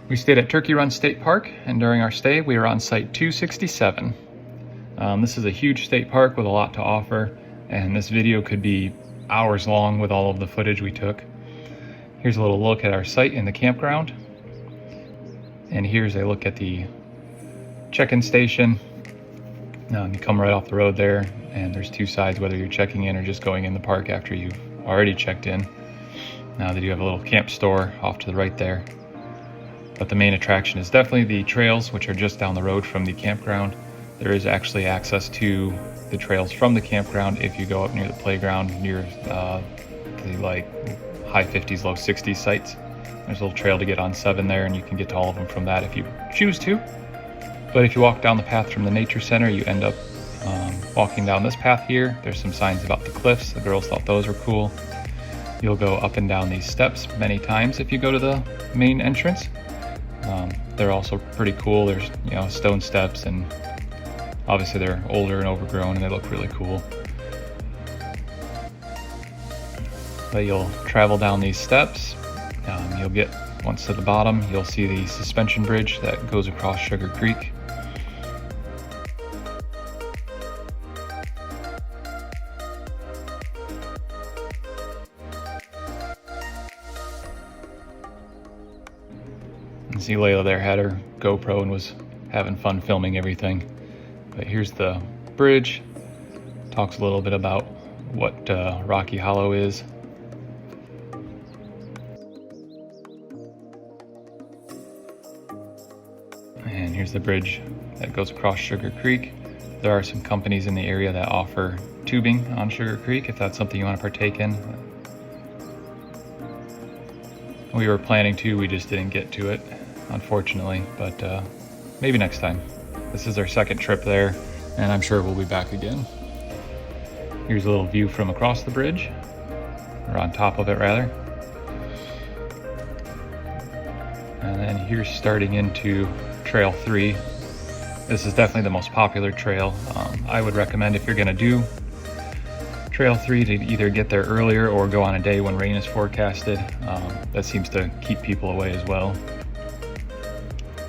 We stayed at Turkey Run State Park, and during our stay, we were on site 267. This is a huge state park with a lot to offer, and this video could be hours long with all of the footage we took. Here's a little look at our site in the campground, and here's a look at the check-in station. You come right off the road there, and there's two sides, whether you're checking in or just going in the park after you've already checked in. Now they do have a little camp store off to the right there. But the main attraction is definitely the trails, which are just down the road from the campground. There is actually access to the trails from the campground if you go up near the playground, near the like high 50s, low 60s sites. There's a little trail to get on 7 there, and you can get to all of them from that if you choose to. But if you walk down the path from the nature center, you end up walking down this path here. There's some signs about the cliffs. The girls thought those were cool. You'll go up and down these steps many times if you go to the main entrance. They're also pretty cool. There's, stone steps, and obviously they're older and overgrown and they look really cool. But you'll travel down these steps. You'll get, once to the bottom, you'll see the suspension bridge that goes across Sugar Creek. You see Layla there had her GoPro and was having fun filming everything. But here's the bridge. Talks a little bit about what Rocky Hollow is. And here's the bridge that goes across Sugar Creek. There are some companies in the area that offer tubing on Sugar Creek if that's something you want to partake in. We were planning to, we just didn't get to it, unfortunately, but maybe next time. This is our second trip there, and I'm sure we'll be back again. Here's a little view from across the bridge, or on top of it rather. And then here's starting into Trail 3. This is definitely the most popular trail. I would recommend, if you're gonna do Trail 3, to either get there earlier or go on a day when rain is forecasted. That seems to keep people away as well.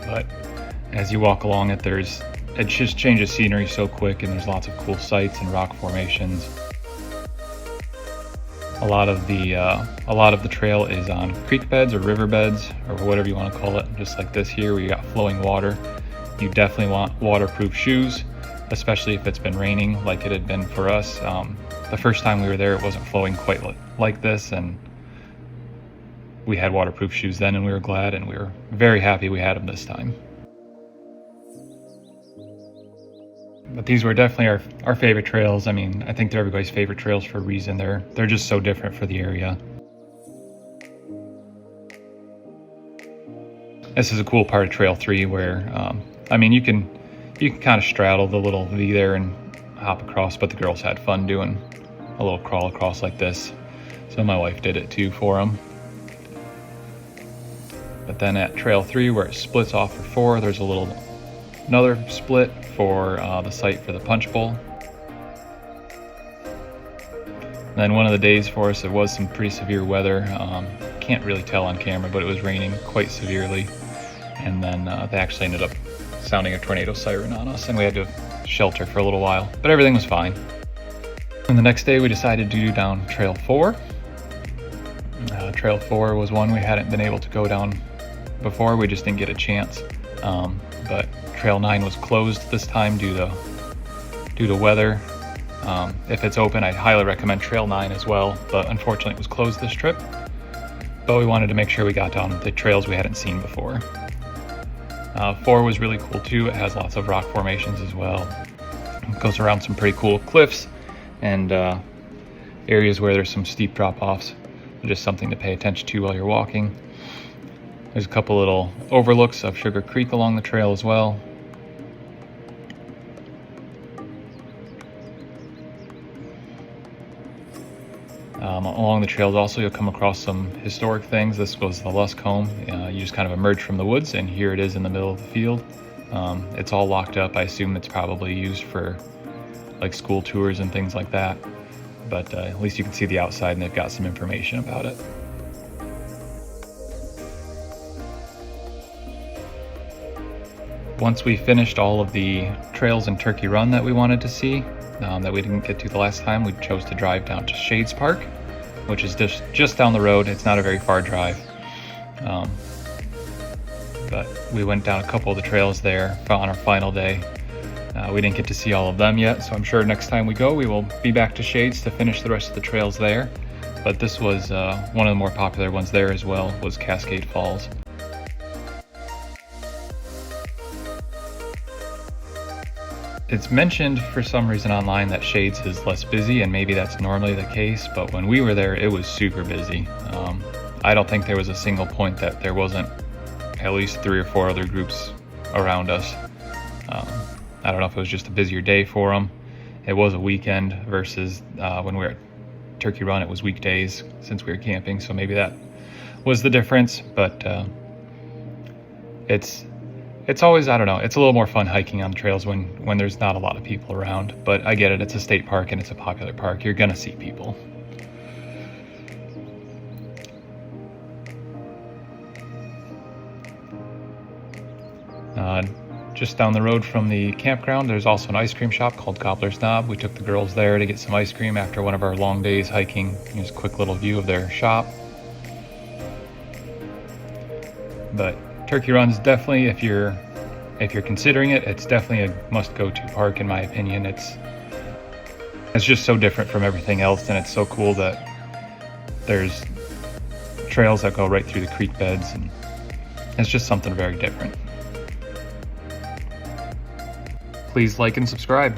But as you walk along it, it just changes scenery so quick, and there's lots of cool sights and rock formations. A lot of the trail is on creek beds or river beds, or whatever you want to call it, just like this here where you got flowing water. You definitely want waterproof shoes, especially if it's been raining like it had been for us. The first time we were there, it wasn't flowing quite like this, and we had waterproof shoes then, and we were glad, and we were very happy we had them this time. But these were definitely our favorite trails. I mean, I think they're everybody's favorite trails for a reason. They're just so different for the area. This is a cool part of Trail 3 where, I mean, you can kind of straddle the little V there and hop across, but the girls had fun doing a little crawl across like this. So my wife did it too for them. But then at Trail 3, where it splits off for 4, there's another split for the site for the punch bowl. And then one of the days for us, it was some pretty severe weather. Can't really tell on camera, but it was raining quite severely. And then they actually ended up sounding a tornado siren on us, and we had to shelter for a little while, but everything was fine. And the next day we decided to do down Trail 4. Trail 4 was one we hadn't been able to go down before. We just didn't get a chance. But Trail 9 was closed this time due to weather. If it's open, I'd highly recommend Trail 9 as well, but unfortunately it was closed this trip. But we wanted to make sure we got down the trails we hadn't seen before. 4 was really cool too. It has lots of rock formations as well. It goes around some pretty cool cliffs and areas where there's some steep drop-offs. Just something to pay attention to while you're walking. There's a couple little overlooks of Sugar Creek along the trail as well. Along the trails also, you'll come across some historic things. This was the Lusk home. You just kind of emerge from the woods, and here it is in the middle of the field. It's all locked up. I assume it's probably used for like school tours and things like that. But at least you can see the outside, and they've got some information about it. Once we finished all of the trails in Turkey Run that we wanted to see, that we didn't get to the last time, we chose to drive down to Shades Park, which is just down the road. It's not a very far drive. But we went down a couple of the trails there on our final day. We didn't get to see all of them yet, so I'm sure next time we go, we will be back to Shades to finish the rest of the trails there. But this was one of the more popular ones there as well, was Cascade Falls. It's mentioned for some reason online that Shades is less busy, and maybe that's normally the case, but when we were there, it was super busy. I don't think there was a single point that there wasn't at least 3 or 4 other groups around us. I don't know if it was just a busier day for them. It was a weekend versus when we were at Turkey Run, it was weekdays since we were camping, so maybe that was the difference. But it's always, I don't know, it's a little more fun hiking on the trails when there's not a lot of people around. But I get it, it's a state park and it's a popular park. You're gonna see people. Just down the road from the campground, there's also an ice cream shop called Cobbler's Knob. We took the girls there to get some ice cream after one of our long days hiking. Here's a quick little view of their shop. But Turkey Run's definitely, if you're considering it, it's definitely a must-go-to park in my opinion. It's just so different from everything else, and it's so cool that there's trails that go right through the creek beds, and it's just something very different. Please like and subscribe.